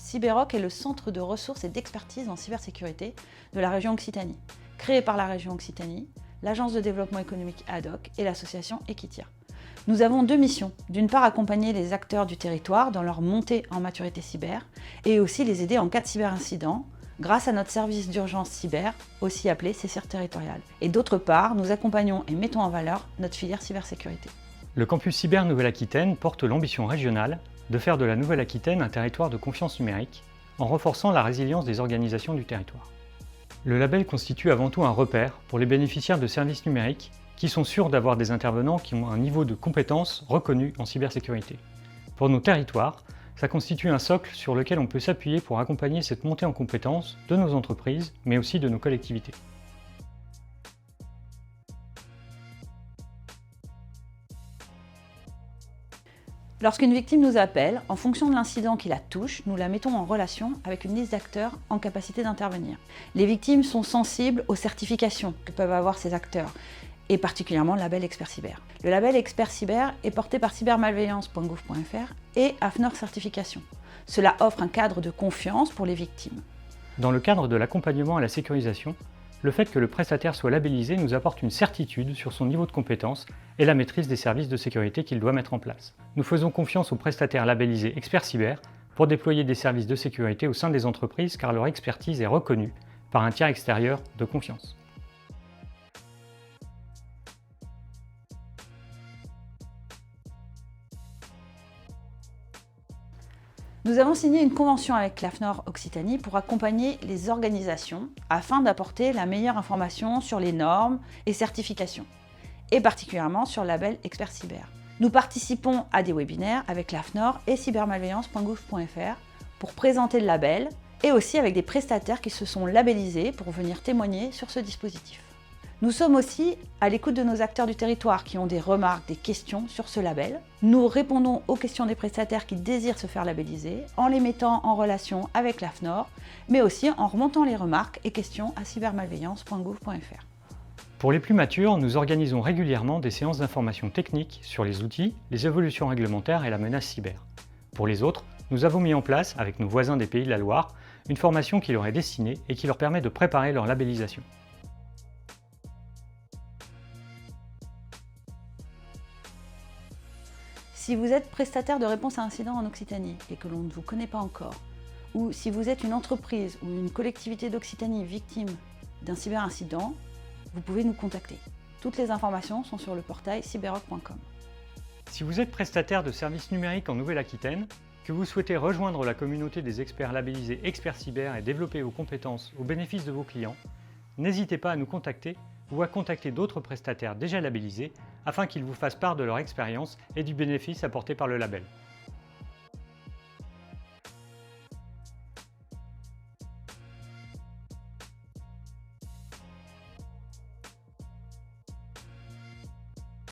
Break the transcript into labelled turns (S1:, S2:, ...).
S1: Cyberoc est le centre de ressources et d'expertise en cybersécurité de la région Occitanie, créé par la région Occitanie, l'Agence de développement économique ADOC et l'association Equitia. Nous avons deux missions. D'une part, accompagner les acteurs du territoire dans leur montée en maturité cyber et aussi les aider en cas de cyberincident grâce à notre service d'urgence cyber, aussi appelé CSIR territorial. Et d'autre part, nous accompagnons et mettons en valeur notre filière cybersécurité.
S2: Le campus cyber Nouvelle-Aquitaine porte l'ambition régionale de faire de la Nouvelle-Aquitaine un territoire de confiance numérique en renforçant la résilience des organisations du territoire. Le label constitue avant tout un repère pour les bénéficiaires de services numériques qui sont sûrs d'avoir des intervenants qui ont un niveau de compétence reconnu en cybersécurité. Pour nos territoires, ça constitue un socle sur lequel on peut s'appuyer pour accompagner cette montée en compétences de nos entreprises, mais aussi de nos collectivités.
S1: Lorsqu'une victime nous appelle, en fonction de l'incident qui la touche, nous la mettons en relation avec une liste d'acteurs en capacité d'intervenir. Les victimes sont sensibles aux certifications que peuvent avoir ces acteurs, et particulièrement le label Expert Cyber. Le label Expert Cyber est porté par cybermalveillance.gouv.fr et AFNOR Certification. Cela offre un cadre de confiance pour les victimes.
S2: Dans le cadre de l'accompagnement à la sécurisation, le fait que le prestataire soit labellisé nous apporte une certitude sur son niveau de compétence et la maîtrise des services de sécurité qu'il doit mettre en place. Nous faisons confiance aux prestataires labellisés Expert Cyber pour déployer des services de sécurité au sein des entreprises car leur expertise est reconnue par un tiers extérieur de confiance.
S1: Nous avons signé une convention avec l'AFNOR Occitanie pour accompagner les organisations afin d'apporter la meilleure information sur les normes et certifications, et particulièrement sur le label Expert Cyber. Nous participons à des webinaires avec l'AFNOR et cybermalveillance.gouv.fr pour présenter le label et aussi avec des prestataires qui se sont labellisés pour venir témoigner sur ce dispositif. Nous sommes aussi à l'écoute de nos acteurs du territoire qui ont des remarques, des questions sur ce label. Nous répondons aux questions des prestataires qui désirent se faire labelliser en les mettant en relation avec l'AFNOR, mais aussi en remontant les remarques et questions à cybermalveillance.gouv.fr.
S2: Pour les plus matures, nous organisons régulièrement des séances d'information technique sur les outils, les évolutions réglementaires et la menace cyber. Pour les autres, nous avons mis en place, avec nos voisins des Pays de la Loire, une formation qui leur est destinée et qui leur permet de préparer leur labellisation.
S1: Si vous êtes prestataire de réponse à incident en Occitanie et que l'on ne vous connaît pas encore, ou si vous êtes une entreprise ou une collectivité d'Occitanie victime d'un cyberincident, vous pouvez nous contacter. Toutes les informations sont sur le portail cyberoc.com.
S2: Si vous êtes prestataire de services numériques en Nouvelle-Aquitaine, que vous souhaitez rejoindre la communauté des experts labellisés Expert Cyber et développer vos compétences au bénéfice de vos clients, n'hésitez pas à nous contacter ou à contacter d'autres prestataires déjà labellisés afin qu'ils vous fassent part de leur expérience et du bénéfice apporté par le label.